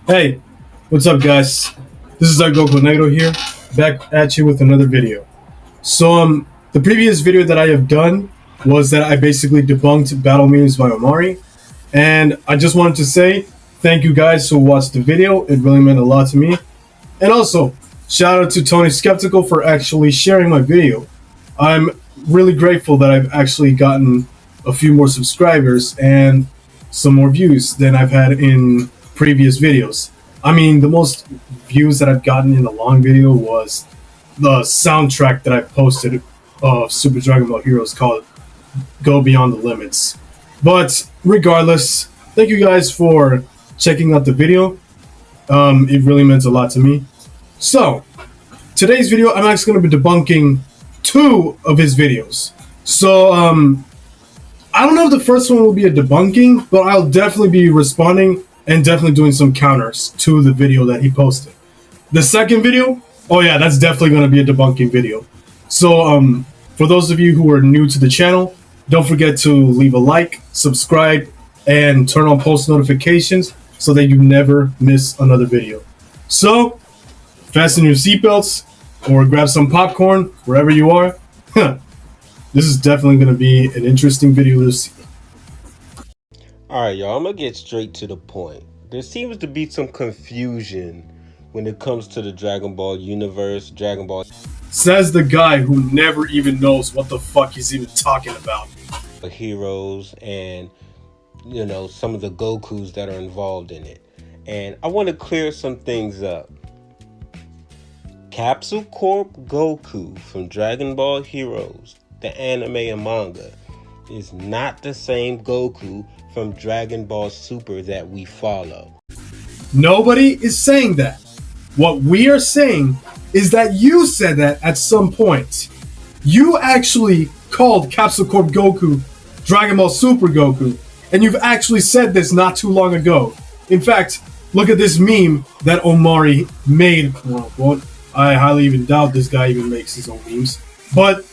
Hey, what's up, guys? This is our Goku Naito here, back at you with another video. The previous video that I have done was that I basically debunked battle memes by Omari, and I just wanted to say thank you guys who watched the video. It really meant a lot to me. And also, shout out to Tony Skeptical for actually sharing my video. I'm really grateful that I've actually gotten a few more subscribers and some more views than I've had in previous videos. I mean, the most views that I've gotten in a long video was the soundtrack that I posted of Super Dragon Ball Heroes called Go Beyond the Limits. But regardless, thank you guys for checking out the video. It really meant a lot to me. So, today's video, I'm actually going to be debunking two of his videos. I don't know if the first one will be a debunking, but I'll definitely be responding and definitely doing some counters to the video that he posted. The second video, oh yeah, that's definitely going to be a debunking video. For those of you who are new to the channel, don't forget to leave a like, subscribe, and turn on post notifications so that you never miss another video. So, fasten your seatbelts or grab some popcorn wherever you are. This is definitely going to be an interesting video to see. Alright, y'all, I'm gonna get straight to the point. There seems to be some confusion when it comes to the Dragon Ball universe, Dragon Ball. Says the guy who never even knows what the fuck he's even talking about. Heroes and, you know, some of the Gokus that are involved in it. And I want to clear some things up. Capsule Corp Goku from Dragon Ball Heroes, the anime and manga, is not the same Goku from Dragon Ball Super that we follow. Nobody is saying that. What we are saying is that you said that at some point. You actually called Capsule Corp Goku Dragon Ball Super Goku, and you've actually said this not too long ago. In fact, look at this meme that Omari made. Well, I highly even doubt this guy even makes his own memes. But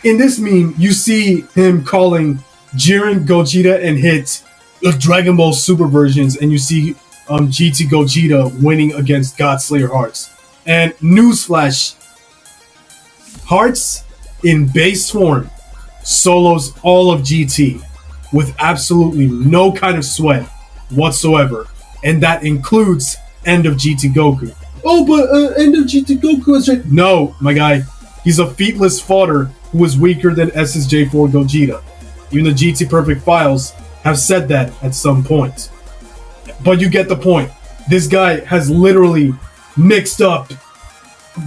in this meme, you see him calling Jiren Gogeta and hit the Dragon Ball Super versions, and you see GT Gogeta winning against God Slayer Hearts. And newsflash, Hearts in base form solos all of GT with absolutely no kind of sweat whatsoever, and that includes End of GT Goku. Oh, but End of GT Goku is right. No, my guy, he's a featless fodder who is weaker than SSJ4 Gogeta. Even the GT Perfect files have said that at some point. But you get the point. This guy has literally mixed up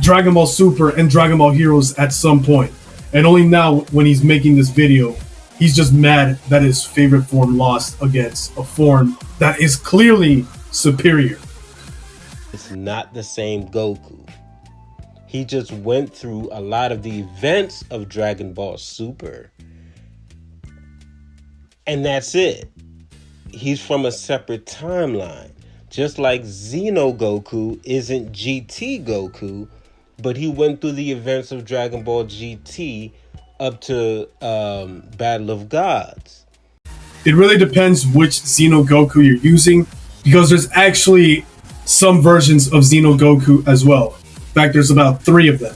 Dragon Ball Super and Dragon Ball Heroes at some point. And only now, when he's making this video, he's just mad that his favorite form lost against a form that is clearly superior. It's not the same Goku. He just went through a lot of the events of Dragon Ball Super. And that's it. He's from a separate timeline. Just like Xeno Goku isn't GT Goku, but he went through the events of Dragon Ball GT up to Battle of Gods. It really depends which Xeno Goku you're using, because there's actually some versions of Xeno Goku as well. In fact, there's about 3 of them.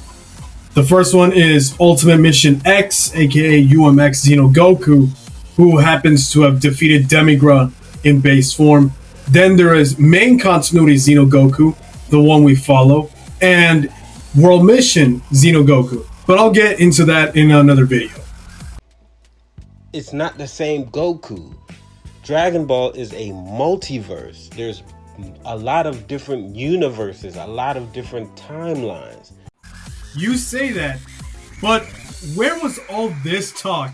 The first one is Ultimate Mission X, aka UMX Xeno Goku, who happens to have defeated Demigra in base form. Then there is Main Continuity Xeno Goku, the one we follow, and World Mission Xeno Goku. But I'll get into that in another video. It's not the same Goku. Dragon Ball is a multiverse. There's a lot of different universes, a lot of different timelines. You say that, but where was all this talk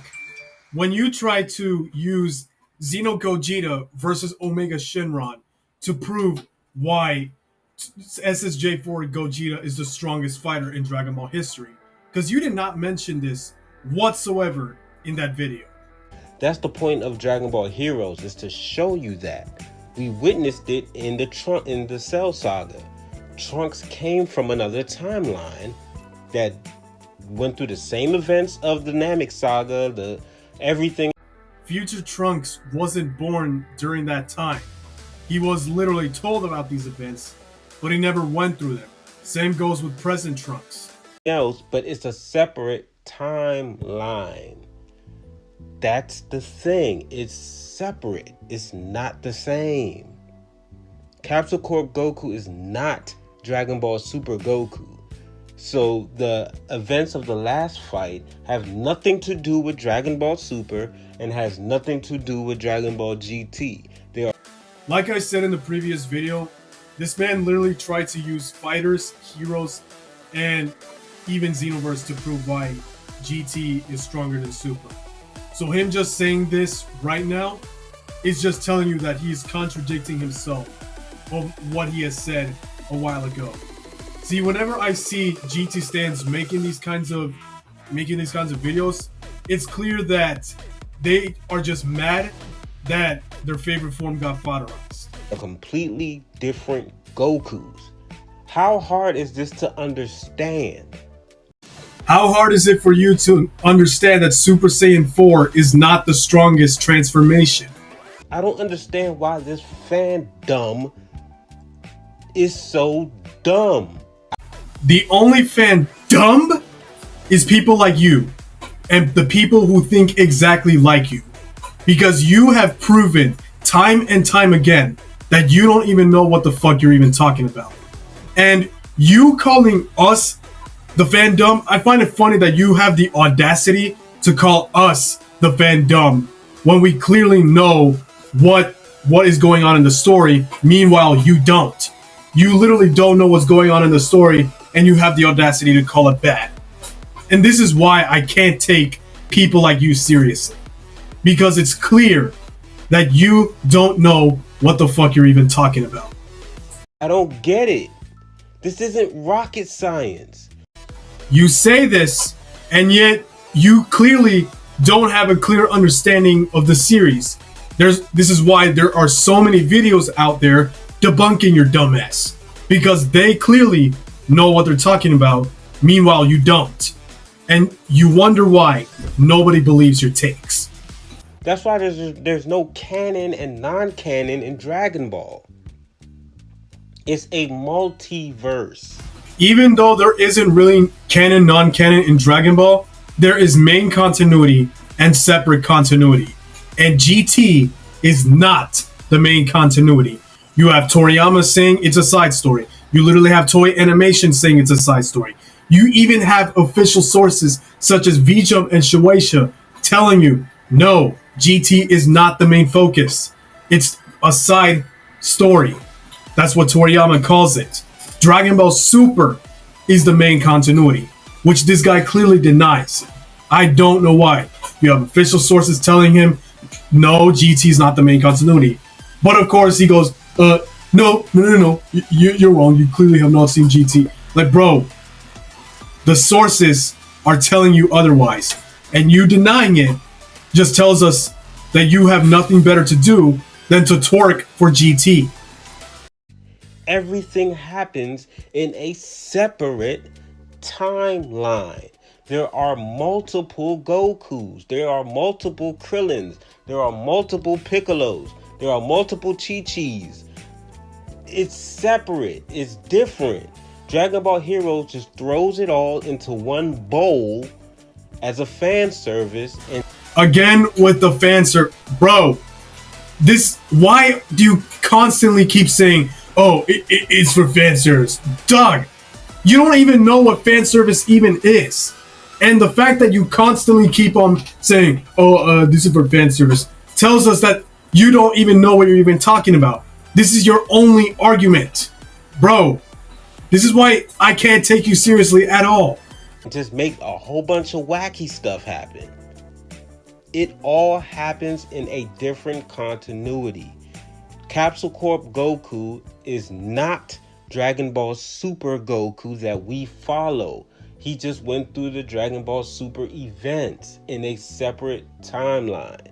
when you tried to use Xeno Gogeta versus Omega Shenron to prove why SSJ4 Gogeta is the strongest fighter in Dragon Ball history? Because you did not mention this whatsoever in that video. That's the point of Dragon Ball Heroes, is to show you that. We witnessed it in the Cell Saga. Trunks came from another timeline that went through the same events of the Namek Saga, everything. Future Trunks wasn't born during that time. He was literally told about these events, but he never went through them. Same goes with present Trunks. Else, but it's a separate timeline. That's the thing. It's separate. It's not the same. Capsule Corp Goku is not Dragon Ball Super Goku. So the events of the last fight have nothing to do with Dragon Ball Super and has nothing to do with Dragon Ball GT. They are, like I said in the previous video, this man literally tried to use fighters, heroes, and even Xenoverse to prove why GT is stronger than Super. So him just saying this right now is just telling you that he's contradicting himself of what he has said a while ago. See, whenever I see GT stands making these kinds of videos, it's clear that they are just mad that their favorite form got fodderized. completely different Gokus. How hard is this to understand? How hard is it for you to understand that Super Saiyan 4 is not the strongest transformation? I don't understand why this fandom is so dumb. The only fan dumb is people like you and the people who think exactly like you. Because you have proven time and time again that you don't even know what the fuck you're even talking about. And you calling us the fandom, I find it funny that you have the audacity to call us the fandom when we clearly know what is going on in the story. Meanwhile, you don't. You literally don't know what's going on in the story, and you have the audacity to call it bad. And this is why I can't take people like you seriously. Because it's clear that you don't know what the fuck you're even talking about. I don't get it. This isn't rocket science. You say this, and yet you clearly don't have a clear understanding of the series. This is why there are so many videos out there debunking your dumbass. Because they clearly know what they're talking about, meanwhile you don't. And you wonder why nobody believes your takes. That's why there's no canon and non-canon in Dragon Ball. It's a multiverse. Even though there isn't really canon, non-canon in Dragon Ball, there is main continuity and separate continuity. And GT is not the main continuity. You have Toriyama saying it's a side story. You literally have Toei Animation saying it's a side story. You even have official sources such as V-Jump and Shueisha telling you, no, GT is not the main focus. It's a side story. That's what Toriyama calls it. Dragon Ball Super is the main continuity, which this guy clearly denies. I don't know why. You have official sources telling him, no, GT is not the main continuity. But of course he goes, no. You're wrong. You clearly have not seen GT. Like, bro, the sources are telling you otherwise. And you denying it just tells us that you have nothing better to do than to twerk for GT. Everything happens in a separate timeline. There are multiple Gokus. There are multiple Krillins. There are multiple Piccolos. There are multiple Chi-Chis. It's separate. It's different. Dragon Ball Heroes just throws it all into one bowl as a fan service. And again with the fan service, bro. Why do you constantly keep saying, "Oh, it's for fan service"? Dog, you don't even know what fan service even is. And the fact that you constantly keep on saying, "Oh, this is for fan service," tells us that you don't even know what you're even talking about. This is your only argument, bro. This is why I can't take you seriously at all. just make a whole bunch of wacky stuff happen. It all happens in a different continuity. Capsule Corp Goku is not Dragon Ball Super Goku that we follow. He just went through the Dragon Ball Super events in a separate timeline.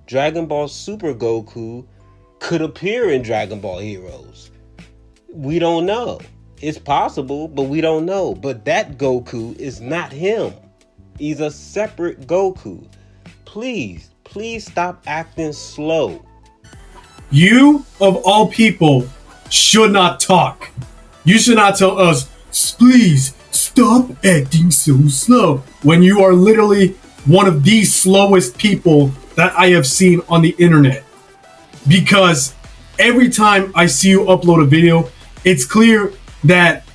Dragon Ball Super Goku could appear in Dragon Ball Heroes. We don't know. It's possible, but we don't know. But that Goku is not him. He's a separate Goku. Please stop acting slow. you of all people should not talk. You should not tell us, please stop acting so slow, when you are literally one of the slowest people that I have seen on the internet. Because every time I see you upload a video, it's clear that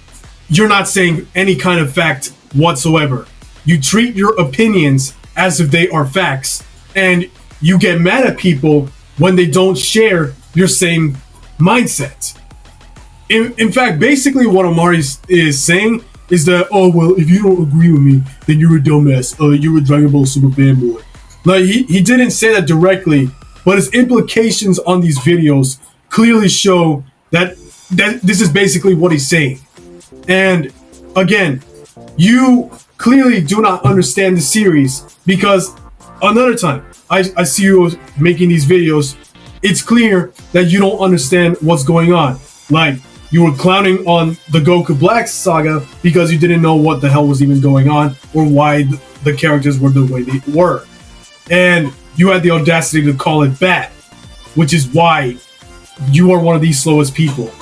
you're not saying any kind of fact whatsoever. You treat your opinions as if they are facts, and you get mad at people when they don't share your same mindset. In fact, basically what Omari is saying is that, oh, well, if you don't agree with me, then you're a dumbass. You're a Dragon Ball Super fanboy. Like, he didn't say that directly, but his implications on these videos clearly show that this is basically what he's saying. And again, you clearly do not understand the series, because another time I see you making these videos, it's clear that you don't understand what's going on. Like, you were clowning on the Goku Black saga because you didn't know what the hell was even going on, or why the characters were the way they were. And you had the audacity to call it bad, which is why you are one of the slowest people.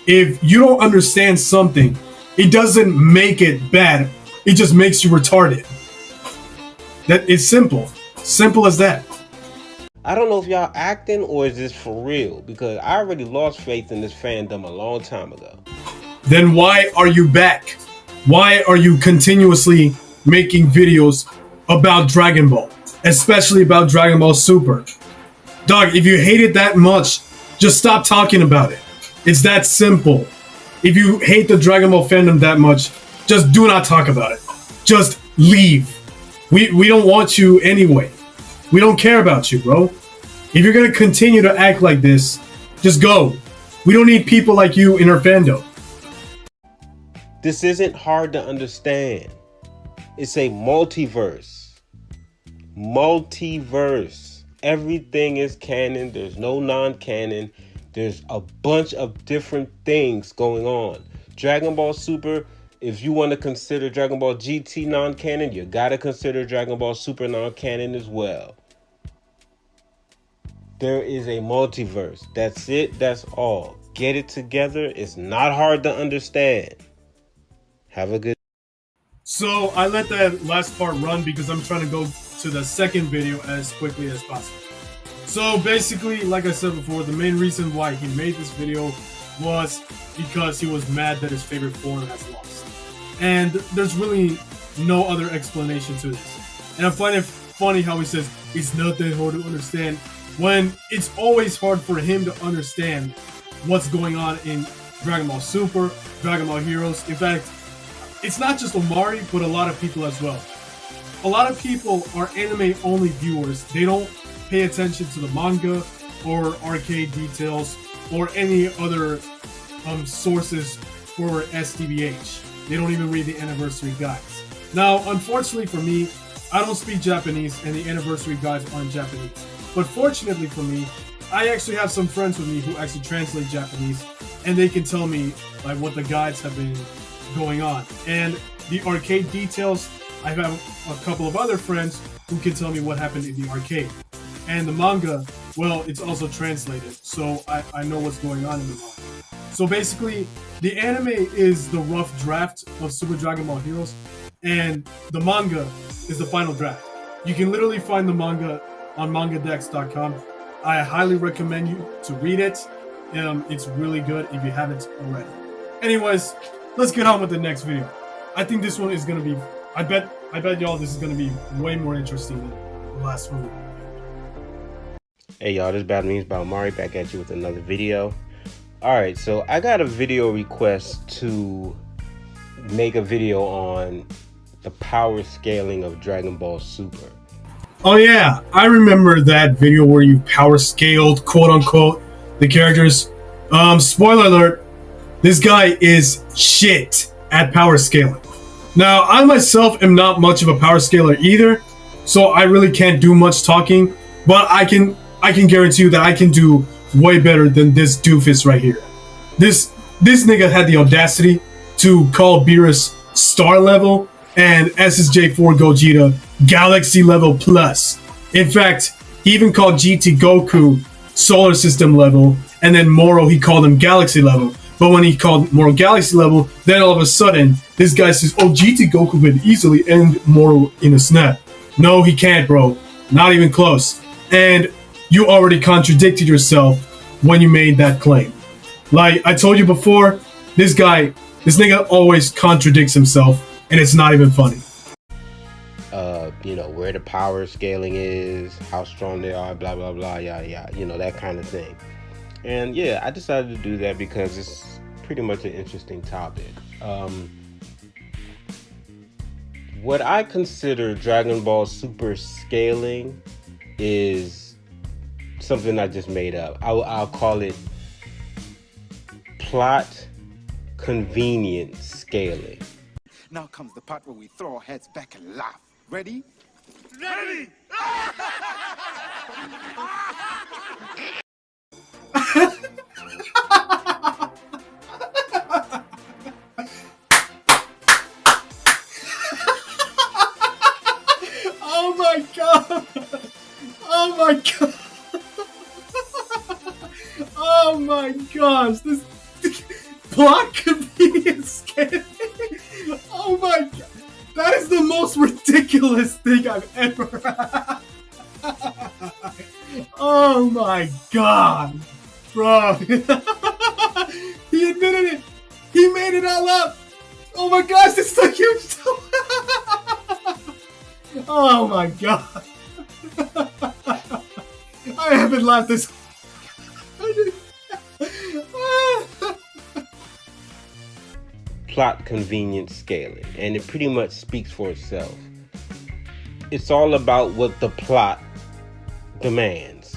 If you don't understand something, it doesn't make it bad. It just makes you retarded. That it's simple. Simple as that. I don't know if y'all acting or is this for real, because I already lost faith in this fandom a long time ago. Then why are you back? Why are you continuously making videos about Dragon Ball? Especially about Dragon Ball Super? Dog, if you hate it that much, just stop talking about it. It's that simple. If you hate the Dragon Ball fandom that much, just do not talk about it. Just leave. We don't want you anyway. We don't care about you, bro. If you're gonna continue to act like this, just go. We don't need people like you in our fandom. This isn't hard to understand. It's a multiverse. Multiverse. Everything is canon. There's no non-canon. There's a bunch of different things going on. Dragon Ball Super, if you want to consider Dragon Ball GT non-canon, you gotta consider Dragon Ball Super non-canon as well. There is a multiverse. That's it. That's all. Get it together. It's not hard to understand. Have a good. So I let that last part run because I'm trying to go to the second video as quickly as possible. So basically, like I said before, the main reason why he made this video was because he was mad that his favorite form has lost. And there's really no other explanation to this. And I find it funny how he says, it's not that hard to understand, when it's always hard for him to understand what's going on in Dragon Ball Super, Dragon Ball Heroes. In fact, it's not just Omari, but a lot of people as well. A lot of people are anime-only viewers. They don't pay attention to the manga or arcade details or any other sources for STBH. They don't even read the anniversary guides. Now, unfortunately for me, I don't speak Japanese and the anniversary guides aren't Japanese. But fortunately for me, I actually have some friends with me who actually translate Japanese, and they can tell me like what the guides have been going on. And the arcade details, I have a couple of other friends who can tell me what happened in the arcade. And the manga, well, it's also translated, so I know what's going on in the manga. So basically, the anime is the rough draft of Super Dragon Ball Heroes, and the manga is the final draft. You can literally find the manga on mangadex.com. I highly recommend you to read it. It's really good if you haven't already. Anyways, let's get on with the next video. I think this one is gonna be, I bet y'all this is gonna be way more interesting than the last one. Hey y'all, this Battle Memes by Omari back at you with another video. Alright, so I got a video request to make a video on the power scaling of Dragon Ball Super. Oh yeah, I remember that video where you power scaled, quote unquote, the characters. Spoiler alert, this guy is shit at power scaling. Now, I myself am not much of a power scaler either, so I really can't do much talking, but I can guarantee you that I can do way better than this doofus right here. This nigga had the audacity to call Beerus star level and SSJ4 Gogeta Galaxy level plus. In fact, he even called GT Goku solar system level, and then Moro he called him galaxy level. But when he called Moro galaxy level, then all of a sudden this guy says, "Oh, GT Goku could easily end Moro in a snap." No, he can't, bro. Not even close. And you already contradicted yourself when you made that claim. Like I told you before, this nigga always contradicts himself, and it's not even funny. Where the power scaling is, how strong they are, blah blah blah, yeah, that kind of thing. And yeah, I decided to do that because it's pretty much an interesting topic. What I consider Dragon Ball Super scaling is something I just made up. I'll call it plot convenient scaling. Now comes the part where we throw our heads back and laugh. Ready? Ready! Oh my god! Oh my god! Oh my gosh! This plot convenience scaling. Oh my god! That is the most ridiculous thing I've ever heard. Oh my god, bro! He admitted it. He made it all up. Oh my gosh, this is a huge. Oh my god! I haven't laughed this. Plot convenient scaling, and it pretty much speaks for itself. It's all about what the plot demands.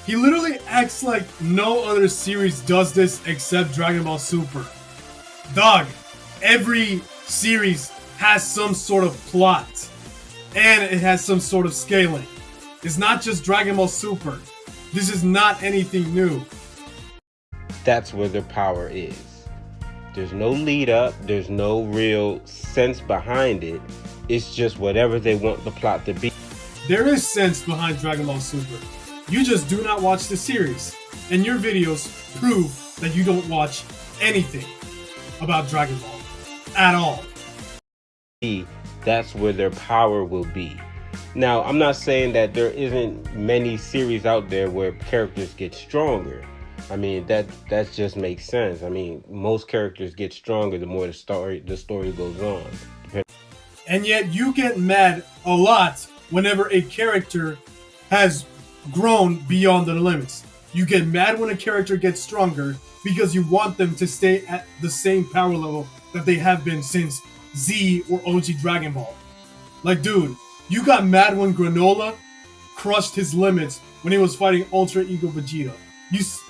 He literally acts like no other series does this except Dragon Ball Super. Dog, every series has some sort of plot, and it has some sort of scaling. It's not just Dragon Ball Super. This is not anything new. That's where their power is. There's no lead up, there's no real sense behind it. It's just whatever they want the plot to be. There is sense behind Dragon Ball Super. You just do not watch the series, and your videos prove that you don't watch anything about Dragon Ball at all. That's where their power will be. Now, I'm not saying that there isn't many series out there where characters get stronger. I mean, that just makes sense. I mean, most characters get stronger the more the story goes on. And yet you get mad a lot whenever a character has grown beyond the limits. You get mad when a character gets stronger because you want them to stay at the same power level that they have been since Z or OG Dragon Ball. Like, dude, you got mad when Granola crushed his limits when he was fighting Ultra Ego Vegeta.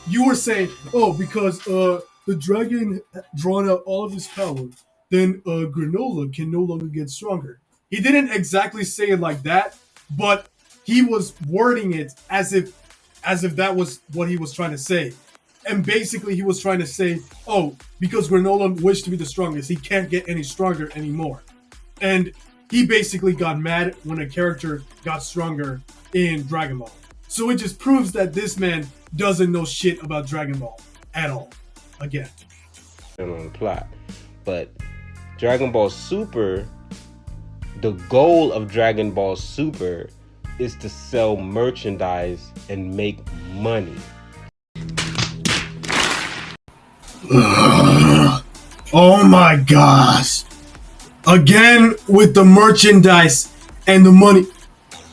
You were saying, oh, because the dragon drawn out all of his power, then Granola can no longer get stronger. He didn't exactly say it like that, but he was wording it as if that was what he was trying to say. And basically he was trying to say, oh, because Granola wished to be the strongest, he can't get any stronger anymore. And he basically got mad when a character got stronger in Dragon Ball. So it just proves that this man doesn't know shit about Dragon Ball at all. Again. On the plot. But Dragon Ball Super, the goal of Dragon Ball Super is to sell merchandise and make money. Oh my gosh. Again with the merchandise and the money.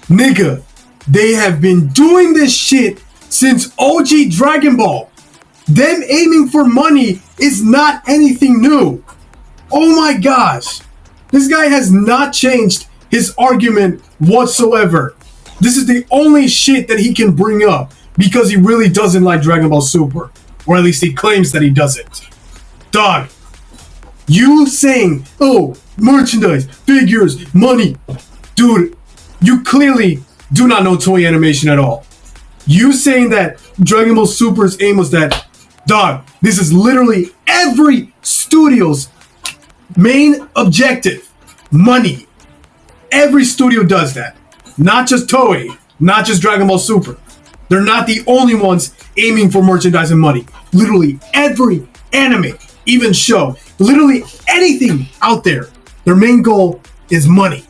Nigga, they have been doing this shit since OG Dragon Ball. Them aiming for money is not anything new. Oh my gosh. This guy has not changed his argument whatsoever. This is the only shit that he can bring up because he really doesn't like Dragon Ball Super. Or at least he claims that he doesn't. Dog, you saying, oh, merchandise, figures, money. Dude, you clearly do not know toy animation at all. You saying that Dragon Ball Super's aim was that, dog, this is literally every studio's main objective. Money. Every studio does that. Not just Toei. Not just Dragon Ball Super. They're not the only ones aiming for merchandise and money. Literally every anime, even show, literally anything out there, their main goal is money.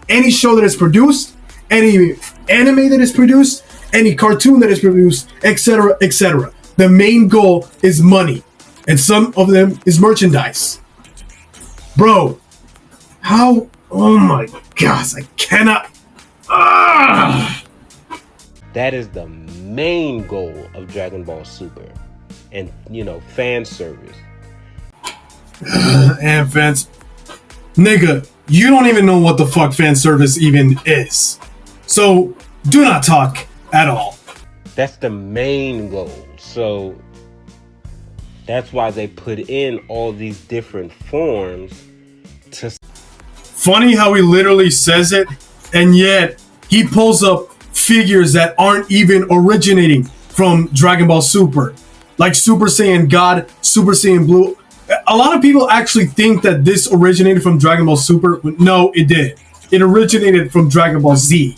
Any show that is produced, any anime that is produced, any cartoon that is produced, etc., etc. The main goal is money, and some of them is merchandise. Bro, how? Oh my gosh, I cannot. That is the main goal of Dragon Ball Super. And, fan service. And fans, nigga, you don't even know what the fuck fan service even is. So, do not talk at all. That's the main goal. So, that's why they put in all these different forms to... Funny how he literally says it, and yet he pulls up figures that aren't even originating from Dragon Ball Super. Like Super Saiyan God, Super Saiyan Blue. A lot of people actually think that this originated from Dragon Ball Super, but no, it didn't. It originated from Dragon Ball Z.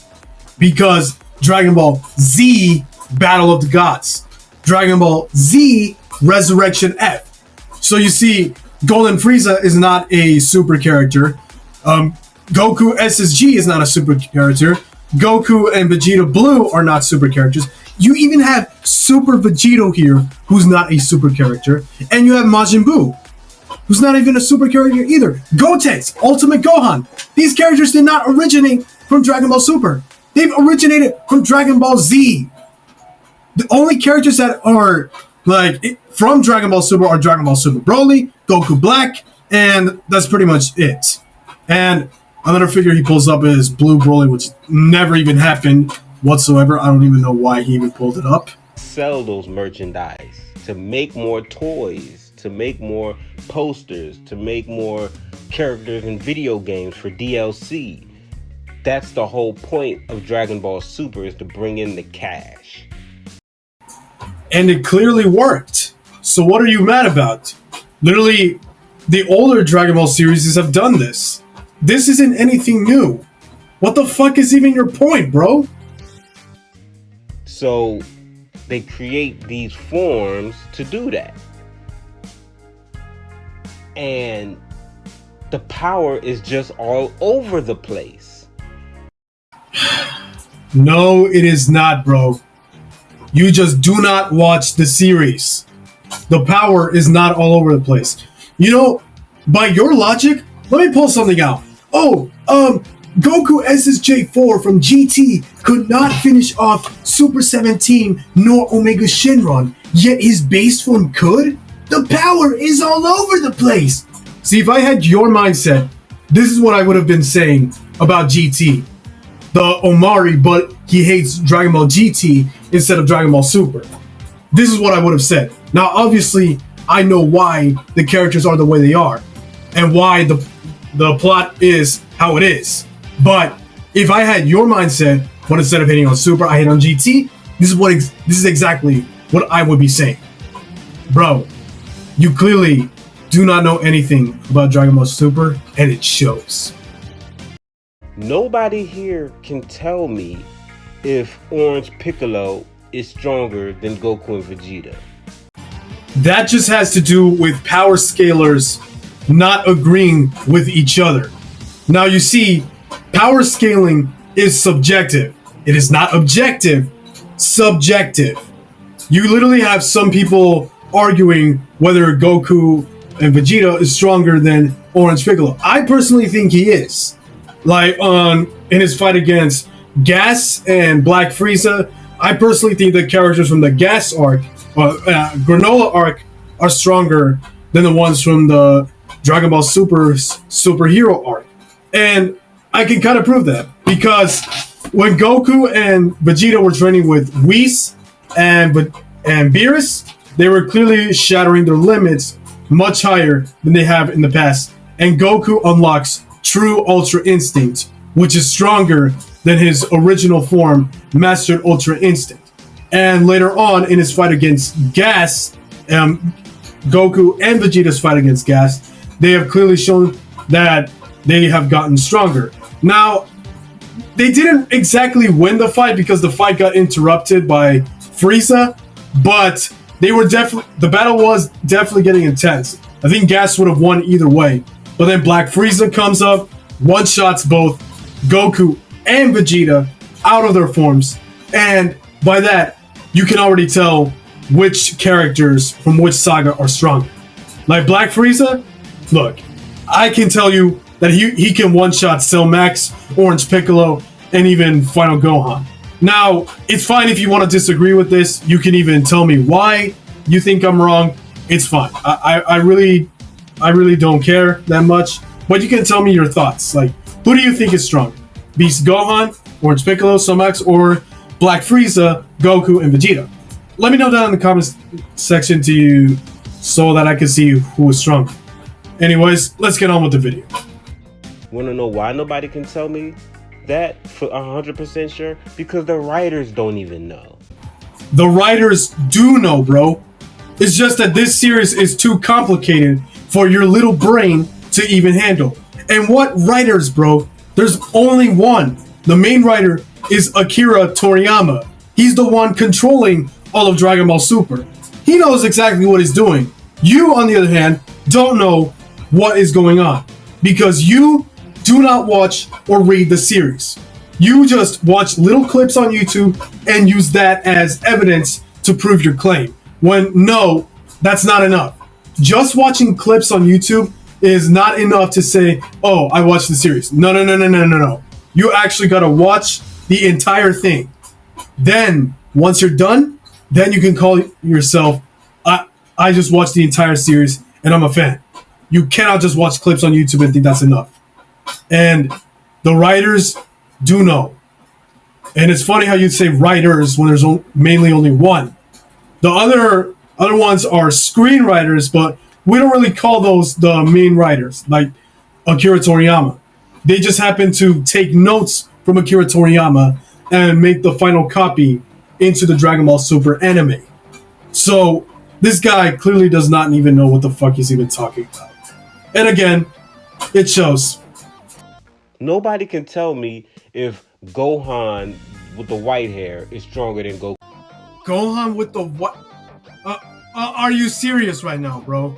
Because Dragon Ball Z, Battle of the Gods. Dragon Ball Z, Resurrection F. So you see, Golden Frieza is not a super character. Goku SSG is not a super character. Goku and Vegeta Blue are not super characters. You even have Super Vegito here, who's not a super character. And you have Majin Buu, who's not even a super character either. Gotenks, Ultimate Gohan. These characters did not originate from Dragon Ball Super. They've originated from Dragon Ball Z. The only characters that are from Dragon Ball Super are Dragon Ball Super Broly, Goku Black, and that's pretty much it. And another figure he pulls up is Blue Broly, which never even happened whatsoever. I don't even know why he even pulled it up. Sell those merchandise to make more toys, to make more posters, to make more characters in video games for DLC. That's the whole point of Dragon Ball Super, is to bring in the cash. And it clearly worked. So what are you mad about? Literally, the older Dragon Ball series have done this. This isn't anything new. What the fuck is even your point, bro? So they create these forms to do that. And the power is just all over the place. No, it is not, bro. You just do not watch the series. The power is not all over the place. By your logic, let me pull something out. Goku SSJ4 from GT could not finish off Super 17 nor Omega Shenron, yet his base form could? The power is all over the place! See, if I had your mindset, this is what I would have been saying about GT. The Omari, but he hates Dragon Ball GT instead of Dragon Ball Super. This is what I would have said. Now, obviously, I know why the characters are the way they are, and why the plot is how it is. But if I had your mindset, but instead of hitting on Super, I hit on GT, this is exactly what I would be saying. Bro, you clearly do not know anything about Dragon Ball Super, and it shows. Nobody here can tell me if Orange Piccolo is stronger than Goku and Vegeta. That just has to do with power scalers not agreeing with each other. Now you see, power scaling is subjective. It is not objective, subjective. You literally have some people arguing whether Goku and Vegeta is stronger than Orange Piccolo. I personally think he is. In his fight against Gas and Black Frieza, I personally think the characters from the Gas arc, Granola arc, are stronger than the ones from the Dragon Ball Super's superhero arc. And I can kind of prove that, because when Goku and Vegeta were training with Whis and Beerus, they were clearly shattering their limits much higher than they have in the past. And Goku unlocks True Ultra Instinct, which is stronger than his original form, Mastered Ultra Instinct. And later on, in his fight against Gas, Goku and Vegeta's fight against Gas, they have clearly shown that they have gotten stronger. Now, they didn't exactly win the fight because the fight got interrupted by Frieza, but the battle was definitely getting intense. I think Gas would have won either way. But then Black Frieza comes up, one-shots both Goku and Vegeta out of their forms. And by that, you can already tell which characters from which saga are stronger. Like Black Frieza, look, I can tell you that he can one-shot Cell Max, Orange Piccolo, and even Final Gohan. Now, it's fine if you want to disagree with this. You can even tell me why you think I'm wrong. It's fine. I really don't care that much. But you can tell me your thoughts. Like, who do you think is stronger? Beast Gohan, Orange Piccolo, Cell Max, or Black Frieza, Goku, and Vegeta? Let me know down in the comments section to you so that I can see who is stronger. Anyways, let's get on with the video. Want to know why nobody can tell me that for 100% sure? Because the writers don't even know. The writers do know, bro. It's just that this series is too complicated for your little brain to even handle. And what writers, bro? There's only one. The main writer is Akira Toriyama. He's the one controlling all of Dragon Ball Super. He knows exactly what he's doing. You, on the other hand, don't know what is going on because you do not watch or read the series. You just watch little clips on YouTube and use that as evidence to prove your claim. When no, that's not enough. Just watching clips on YouTube is not enough to say, oh, I watched the series. No. You actually gotta watch the entire thing. Then, once you're done, then you can call yourself, I just watched the entire series and I'm a fan. You cannot just watch clips on YouTube and think that's enough. And the writers do know. And it's funny how you say writers when there's mainly only one. The other ones are screenwriters, but we don't really call those the main writers, like Akira Toriyama. They just happen to take notes from Akira Toriyama and make the final copy into the Dragon Ball Super anime. So this guy clearly does not even know what the fuck he's even talking about. And again, it shows. Nobody can tell me if Gohan with the white hair is stronger than Goku. Gohan with the what? Are you serious right now, bro?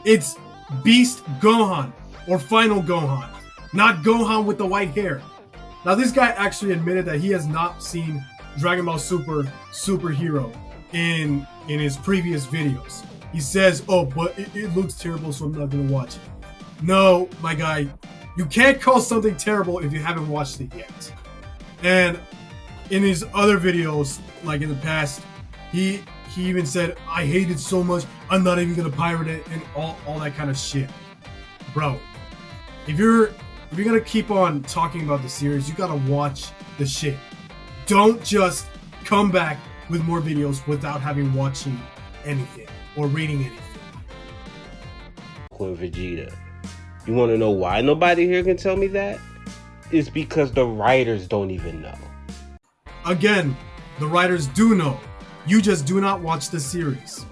It's Beast Gohan or Final Gohan, not Gohan with the white hair. Now, this guy actually admitted that he has not seen Dragon Ball Superhero in his previous videos. He says, oh, but it looks terrible, so I'm not gonna watch it. No, my guy, you can't call something terrible if you haven't watched it yet. And in his other videos, like in the past, he even said, I hate it so much, I'm not even gonna pirate it, and all that kind of shit. Bro, if you're gonna keep on talking about the series, you gotta watch the shit. Don't just come back with more videos without having watching anything or reading anything. And Vegeta. You want to know why nobody here can tell me that? It's because the writers don't even know. Again, the writers do know. You just do not watch the series.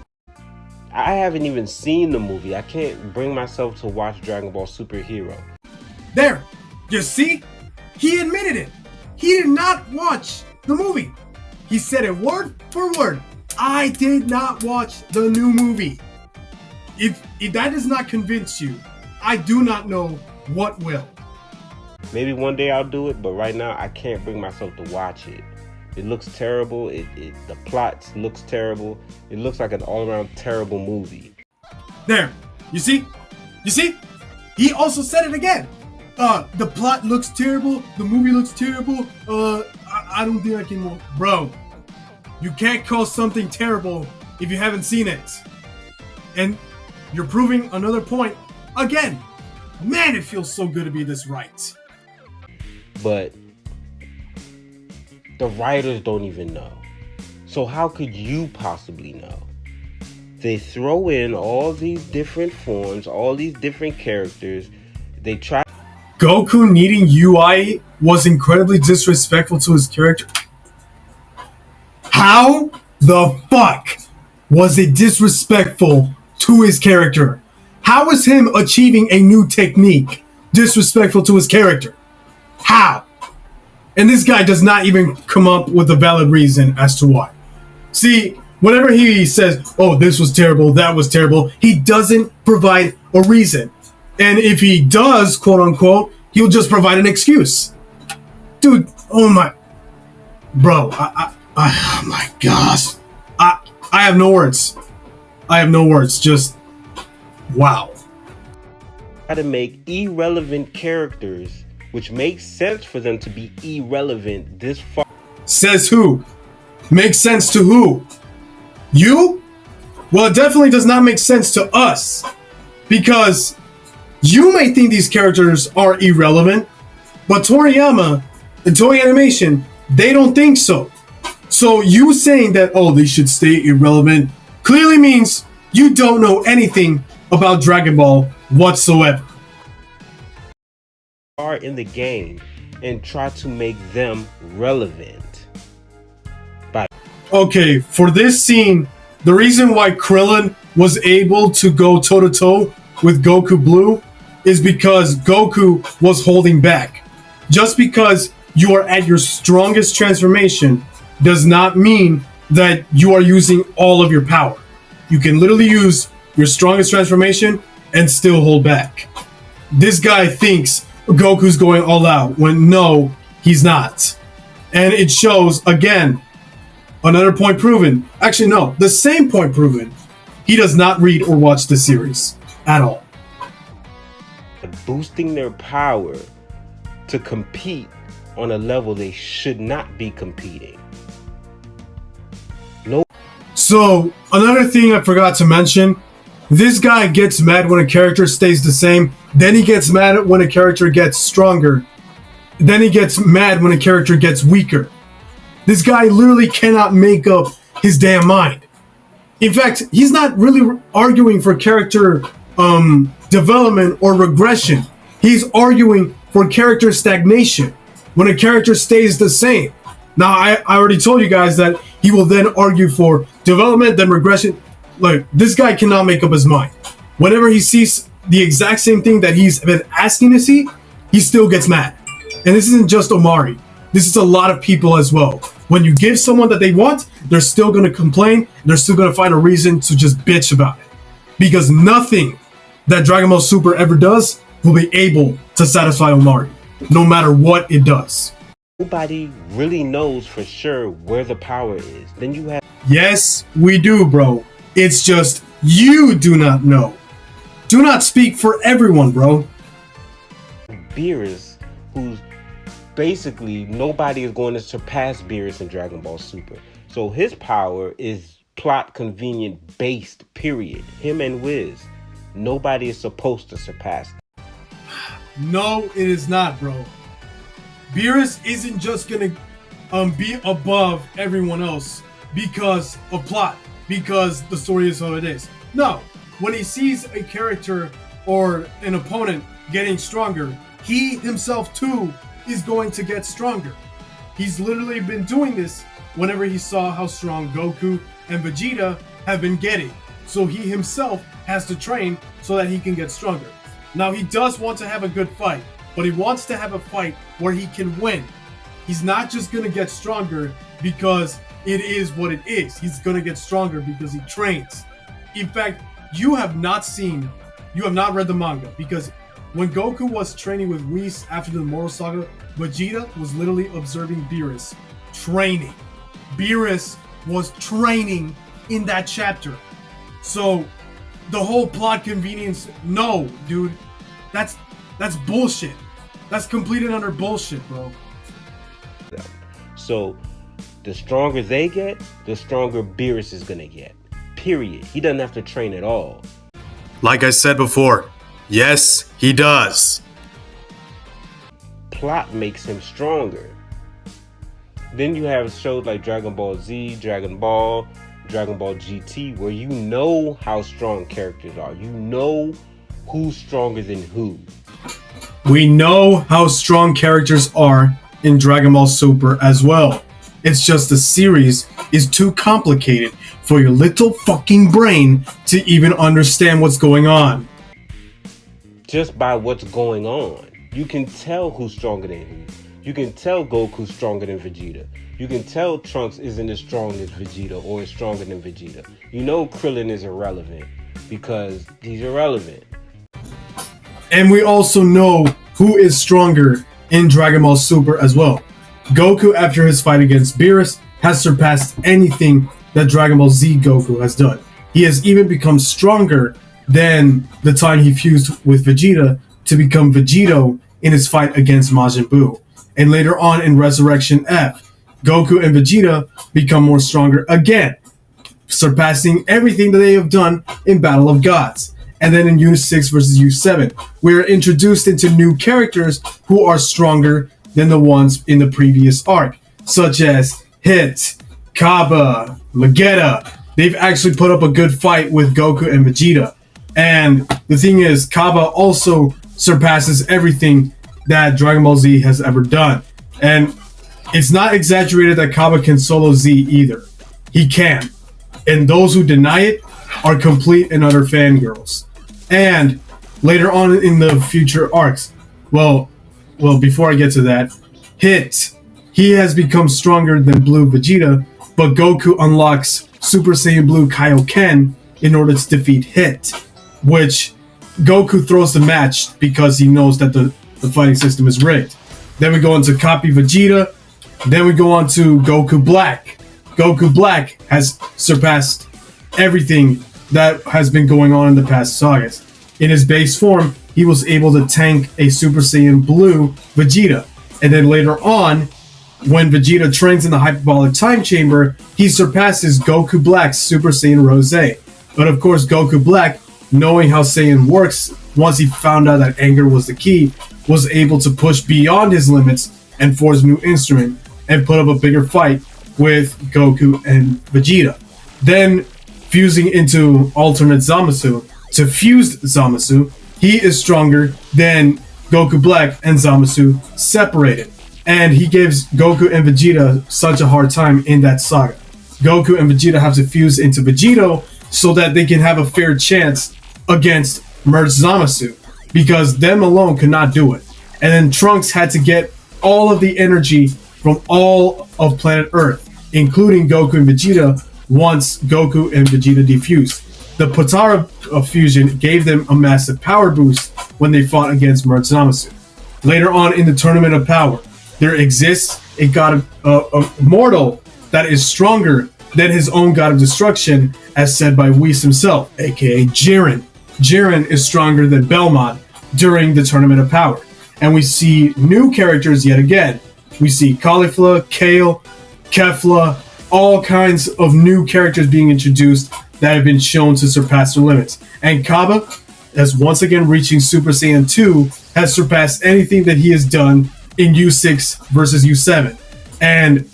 I haven't even seen the movie. I can't bring myself to watch Dragon Ball Superhero. There! You see? He admitted it. He did not watch the movie. He said it word for word. I did not watch the new movie. If that does not convince you, I do not know what will. Maybe one day I'll do it, but right now I can't bring myself to watch it. It looks terrible. The plot looks terrible. It looks like an all-around terrible movie. There. You see? You see? He also said it again. The plot looks terrible. The movie looks terrible. I don't think I can... Bro, you can't call something terrible if you haven't seen it. And you're proving another point again. Man, it feels so good to be this right. But the writers don't even know. So how could you possibly know? They throw in all these different forms, all these different characters. They try... Goku needing UI was incredibly disrespectful to his character. How the fuck was it disrespectful to his character? How is him achieving a new technique disrespectful to his character? How? And this guy does not even come up with a valid reason as to why. See, whenever he says, oh, this was terrible, that was terrible, he doesn't provide a reason. And if he does, quote unquote, he'll just provide an excuse. Dude, oh my... Bro, oh my gosh. I have no words. I have no words. Just... wow. How to make irrelevant characters, which makes sense for them to be irrelevant this far. Says who? Makes sense to who? You? Well, it definitely does not make sense to us. Because you may think these characters are irrelevant, but Toriyama and Toei Animation, they don't think so. So you saying that, oh, they should stay irrelevant, clearly means you don't know anything about Dragon Ball whatsoever. Are in the game and try to make them relevant. Okay, for this scene, the reason why Krillin was able to go toe-to-toe with Goku Blue is because Goku was holding back. Just because you are at your strongest transformation does not mean that you are using all of your power. You can literally use your strongest transformation and still hold back. This guy thinks Goku's going all out when no, he's not. And it shows, again, another point proven. Actually, no, the same point proven. He does not read or watch the series at all. Boosting their power to compete on a level they should not be competing. No. So, another thing I forgot to mention, this guy gets mad when a character stays the same, then he gets mad when a character gets stronger, then he gets mad when a character gets weaker. This guy literally cannot make up his damn mind. In fact, he's not really arguing for character development or regression. He's arguing for character stagnation when a character stays the same. Now, I already told you guys that he will then argue for development, then regression. Like, this guy cannot make up his mind. Whenever he sees the exact same thing that he's been asking to see, he still gets mad. And this isn't just Omari. This is a lot of people as well. When you give someone that they want, they're still going to complain. They're still going to find a reason to just bitch about it. Because nothing that Dragon Ball Super ever does will be able to satisfy Omari, no matter what it does. Nobody really knows for sure where the power is. Then you have... Yes, we do, bro. It's just you do not know. Do not speak for everyone, bro. Beerus, who's basically nobody is going to surpass Beerus in Dragon Ball Super. So his power is plot convenient based, period. Him and Wiz. Nobody is supposed to surpass them. No, it is not, bro. Beerus isn't just gonna be above everyone else because of plot, because the story is what it is. No, when he sees a character or an opponent getting stronger, he himself too is going to get stronger. He's literally been doing this whenever he saw how strong Goku and Vegeta have been getting. So he himself has to train so that he can get stronger. Now, he does want to have a good fight, but he wants to have a fight where he can win. He's not just going to get stronger because it is what it is. He's going to get stronger because he trains. In fact, you have not read the manga, because when Goku was training with Whis after the Immortal Saga, Vegeta was literally observing Beerus training. Beerus was training in that chapter. So the whole plot convenience, no, dude, that's bullshit. That's complete and utter bullshit, bro. So the stronger they get, the stronger Beerus is gonna get. Period. He doesn't have to train at all. Like I said before, yes, he does. Plot makes him stronger. Then you have shows like Dragon Ball Z, Dragon Ball GT, where you know how strong characters are. You know who's stronger than who. We know how strong characters are in Dragon Ball Super as well. It's just the series is too complicated for your little fucking brain to even understand what's going on. Just by what's going on, you can tell who's stronger than who. You can tell Goku's stronger than Vegeta. You can tell Trunks isn't as strong as Vegeta or is stronger than Vegeta. You know Krillin is irrelevant because he's irrelevant. And we also know who is stronger in Dragon Ball Super as well. Goku, after his fight against Beerus, has surpassed anything that Dragon Ball Z Goku has done. He has even become stronger than the time he fused with Vegeta to become Vegito in his fight against Majin Buu. And later on in Resurrection F, Goku and Vegeta become more stronger again, surpassing everything that they have done in Battle of Gods. And then in U6 versus U7, we're introduced into new characters who are stronger than the ones in the previous arc, such as Hit, Kaba, Vegeta. They've actually put up a good fight with Goku and Vegeta. And the thing is, Kaba also surpasses everything that Dragon Ball Z has ever done. And it's not exaggerated that Kaba can solo Z either. He can. And those who deny it are complete and utter fangirls. And later on in the future arcs, well, before I get to that, Hit, he has become stronger than Blue Vegeta, but Goku unlocks Super Saiyan Blue Kaioken in order to defeat Hit, which Goku throws the match because he knows that the fighting system is rigged. Then we go into Copy Vegeta. Then we go on to Goku Black. Goku Black has surpassed everything that has been going on in the past sagas. In his base form, he was able to tank a Super Saiyan Blue Vegeta. And then later on, when Vegeta trains in the Hyperbolic Time Chamber, he surpasses Goku Black's Super Saiyan Rose. But of course, Goku Black, knowing how Saiyan works, once he found out that anger was the key, was able to push beyond his limits and force a new instrument and put up a bigger fight with Goku and Vegeta. Then, fusing into alternate Zamasu, to fused Zamasu, he is stronger than Goku Black and Zamasu separated. And he gives Goku and Vegeta such a hard time in that saga. Goku and Vegeta have to fuse into Vegito so that they can have a fair chance against merged Zamasu, because them alone could not do it. And then Trunks had to get all of the energy from all of planet Earth, including Goku and Vegeta, once Goku and Vegeta defused. The Potara fusion gave them a massive power boost when they fought against merged Zamasu. Later on in the Tournament of Power, there exists a god of mortal that is stronger than his own god of destruction, as said by Whis himself, aka Jiren. Jiren is stronger than Belmont during the Tournament of Power. And we see new characters yet again. We see Caulifla, Kale, Kefla, all kinds of new characters being introduced that have been shown to surpass their limits. And Kaba, as once again reaching Super Saiyan 2, has surpassed anything that he has done in U6 versus U7. And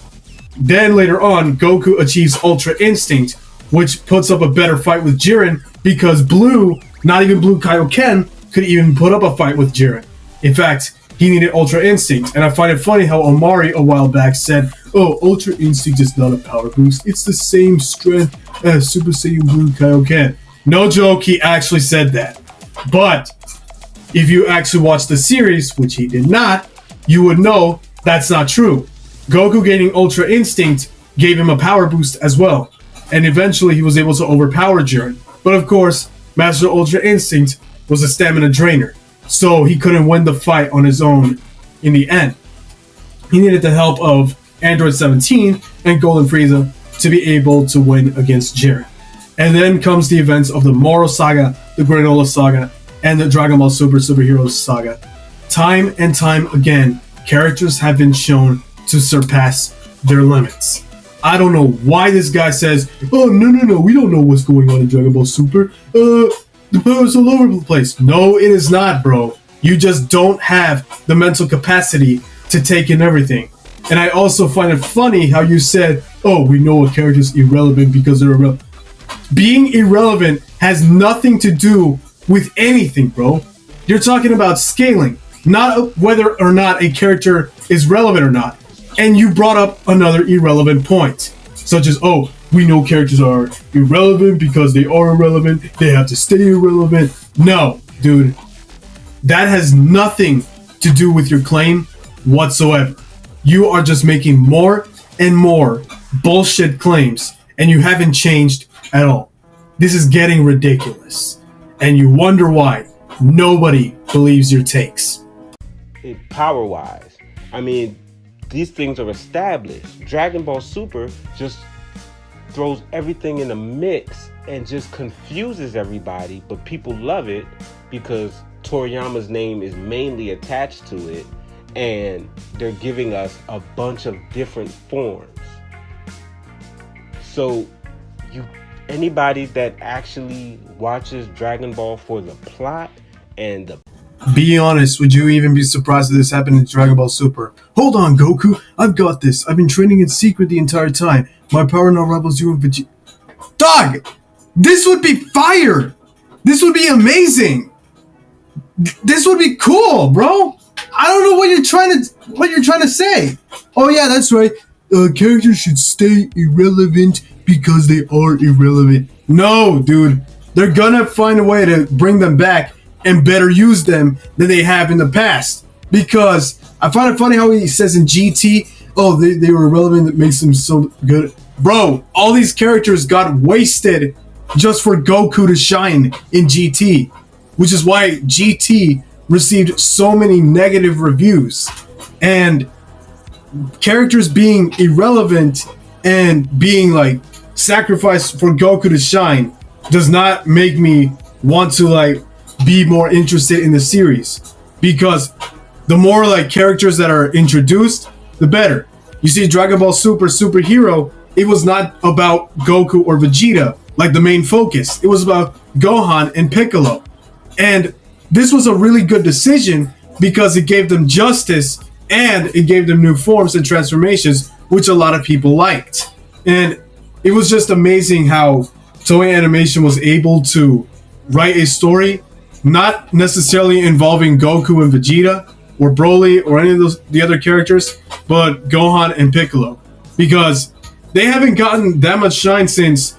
then later on, Goku achieves Ultra Instinct, which puts up a better fight with Jiren, because Blue, not even Blue Kaioken, could even put up a fight with Jiren. In fact, he needed Ultra Instinct, and I find it funny how Omari a while back said, "Oh, Ultra Instinct is not a power boost, it's the same strength as Super Saiyan Blue Kaioken." No joke, he actually said that. But if you actually watch the series, which he did not, you would know that's not true. Goku gaining Ultra Instinct gave him a power boost as well, and eventually he was able to overpower Jiren. But of course, Master Ultra Instinct was a stamina drainer, so he couldn't win the fight on his own in the end. He needed the help of Android 17 and Golden Frieza to be able to win against Jiren. And then comes the events of the Moro Saga, the Granola Saga, and the Dragon Ball Super Superheroes Saga. Time and time again, characters have been shown to surpass their limits. I don't know why this guy says, "Oh, no, we don't know what's going on in Dragon Ball Super. The power's all over the place." No, it is not, bro. You just don't have the mental capacity to take in everything. And I also find it funny how you said, "Oh, we know a character's irrelevant because they're irrelevant." Being irrelevant has nothing to do with anything, bro. You're talking about scaling, not whether or not a character is relevant or not. And you brought up another irrelevant point, such as, "Oh, we know characters are irrelevant because they are irrelevant. They have to stay irrelevant." No, dude. That has nothing to do with your claim whatsoever. you are just making more and more bullshit claims, and you haven't changed at all. This is getting ridiculous, and you wonder why nobody believes your takes. Power wise, I mean, these things are established. Dragon Ball Super just throws everything in a mix and just confuses everybody, but people love it because Toriyama's name is mainly attached to it, and they're giving us a bunch of different forms. So anybody that actually watches Dragon Ball for the plot and the... Be honest, would you even be surprised if this happened in Dragon Ball Super? Hold on, Goku, I've got this. I've been training in secret the entire time. My power now rivals you and Vegeta. Dog! This would be fire! This would be amazing! This would be cool, bro! I don't know what you're trying to say. Oh yeah, that's right. Characters should stay irrelevant because they are irrelevant. No, dude. They're gonna find a way to bring them back and better use them than they have in the past. Because I find it funny how he says in GT, oh, they were irrelevant, that makes them so good. Bro, all these characters got wasted just for Goku to shine in GT. Which is why GT received so many negative reviews. And characters being irrelevant and being like sacrificed for Goku to shine does not make me want to like be more interested in the series, because the more like characters that are introduced, the better. You see, Dragon Ball Superhero, it was not about Goku or Vegeta like the main focus. It was about Gohan and Piccolo, and this was a really good decision because it gave them justice and it gave them new forms and transformations, which a lot of people liked. And it was just amazing how Toei Animation was able to write a story not necessarily involving Goku and Vegeta or Broly or any of the other characters, but Gohan and Piccolo, because they haven't gotten that much shine since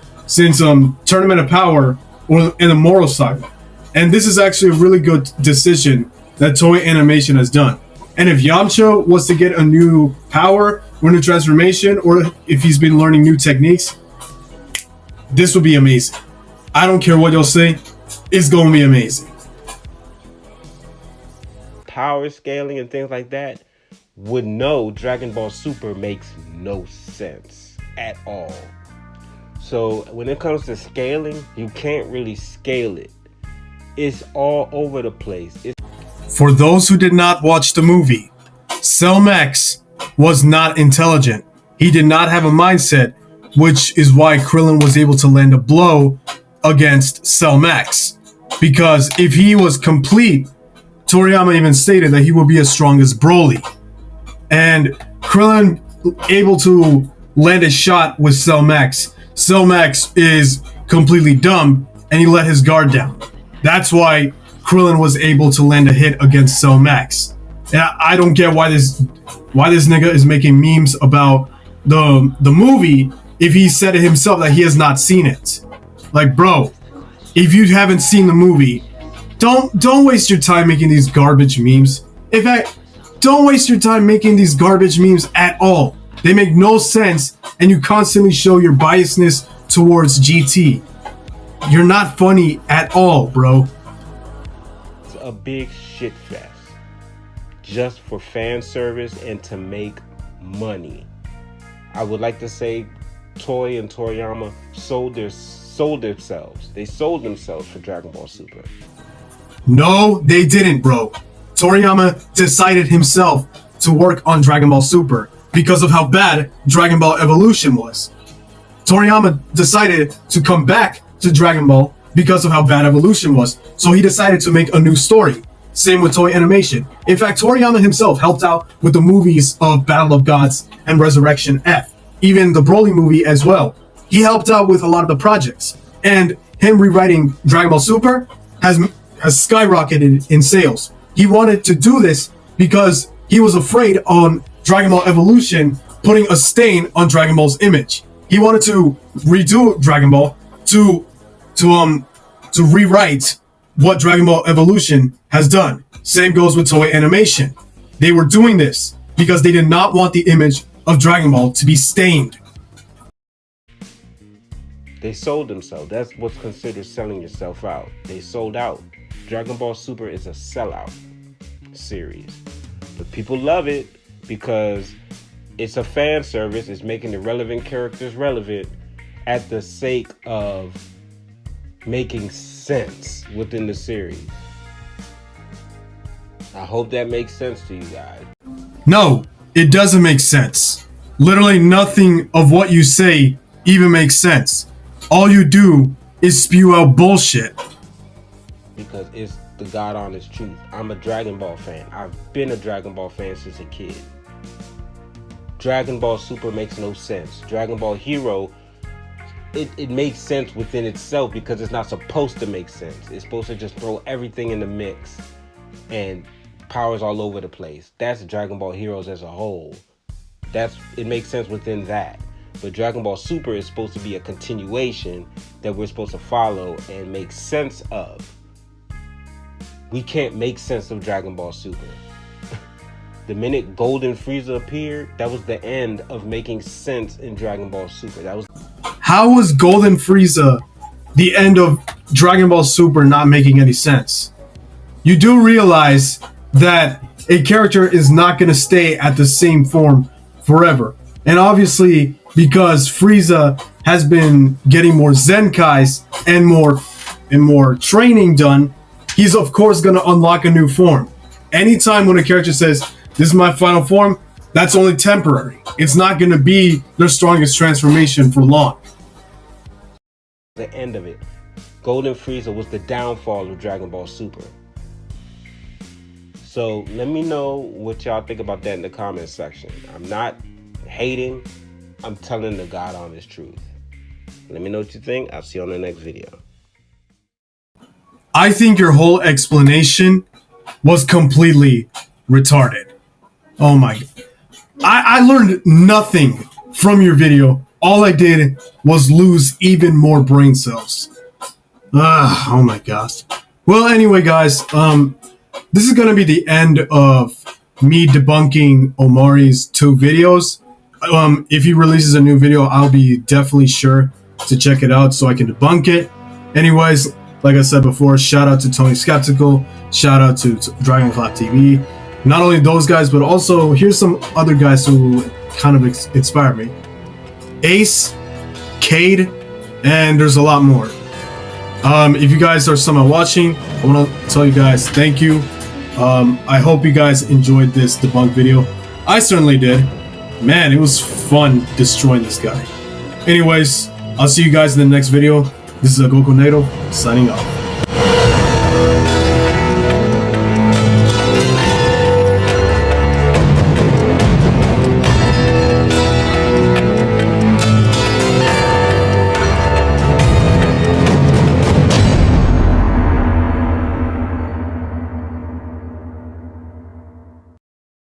Tournament of Power or in the Moral Saga. And this is actually a really good decision that Toei Animation has done. And if Yamcha was to get a new power or new transformation, or if he's been learning new techniques, this would be amazing. I don't care what you'll say, it's going to be amazing. Power scaling and things like that would know Dragon Ball Super makes no sense at all. So when it comes to scaling, you can't really scale it. It's all over the place. For those who did not watch the movie, Cell Max was not intelligent. He did not have a mindset, which is why Krillin was able to land a blow against Cell Max. Because if he was complete, Toriyama even stated that he would be as strong as Broly. And Krillin able to land a shot with Cell Max. Cell Max is completely dumb and he let his guard down. That's why Krillin was able to land a hit against Cell Max. And I don't get why this nigga is making memes about the movie if he said it himself that he has not seen it. Like, bro, if you haven't seen the movie, don't waste your time making these garbage memes. In fact, don't waste your time making these garbage memes at all. They make no sense, and you constantly show your biasness towards GT. You're not funny at all, bro. It's a big shit fest. Just for fan service and to make money. I would like to say Toei and Toriyama sold themselves. They sold themselves for Dragon Ball Super. No, they didn't, bro. Toriyama decided himself to work on Dragon Ball Super because of how bad Dragon Ball Evolution was. Toriyama decided to come back to Dragon Ball because of how bad Evolution was. So he decided to make a new story. Same with Toei Animation. In fact, Toriyama himself helped out with the movies of Battle of Gods and Resurrection F. Even the Broly movie as well. He helped out with a lot of the projects. And him rewriting Dragon Ball Super has skyrocketed in sales. He wanted to do this because he was afraid on Dragon Ball Evolution putting a stain on Dragon Ball's image. He wanted to redo Dragon Ball to rewrite what Dragon Ball Evolution has done. Same goes with Toei Animation. They were doing this because they did not want the image of Dragon Ball to be stained. They sold themselves. That's what's considered selling yourself out. They sold out. Dragon Ball Super is a sellout series. But people love it because it's a fan service. It's making the relevant characters relevant at the sake of making sense within the series. I hope that makes sense to you guys. No, it doesn't make sense. Literally nothing of what you say even makes sense. All you do is spew out bullshit. Because it's the God honest truth. I'm a Dragon Ball fan. I've been a Dragon Ball fan since a kid. Dragon Ball Super makes no sense. Dragon Ball Hero, it makes sense within itself because it's not supposed to make sense. It's supposed to just throw everything in the mix and powers all over the place. That's Dragon Ball Heroes as a whole. It makes sense within that. But Dragon Ball Super is supposed to be a continuation that we're supposed to follow and make sense of. We can't make sense of Dragon Ball Super. The minute Golden Frieza appeared, that was the end of making sense in Dragon Ball Super. How was Golden Frieza the end of Dragon Ball Super not making any sense? You do realize that a character is not going to stay at the same form forever. And obviously, because Frieza has been getting more Zenkais and more training done, he's of course going to unlock a new form. Anytime when a character says, "This is my final form," that's only temporary. It's not going to be their strongest transformation for long. The end of it. Golden Frieza was the downfall of Dragon Ball Super. So let me know what y'all think about that in the comments section. I'm not hating. I'm telling the God honest truth. Let me know what you think. I'll see you on the next video. I think your whole explanation was completely retarded. Oh my God. I learned nothing from your video. All I did was lose even more brain cells. Oh my gosh. Well, anyway, guys, this is going to be the end of me debunking Omari's 2 videos. If he releases a new video, I'll be definitely sure to check it out so I can debunk it. Anyways, like I said before, shout out to Tony Skeptical, shout out to Dragonclaw TV. Not only those guys, but also here's some other guys who kind of inspired me. Ace, Cade, and there's a lot more. If you guys are somehow watching, I want to tell you guys thank you. I hope you guys enjoyed this debunk video. I certainly did. Man, it was fun destroying this guy. Anyways, I'll see you guys in the next video. This is Goku Nato signing off.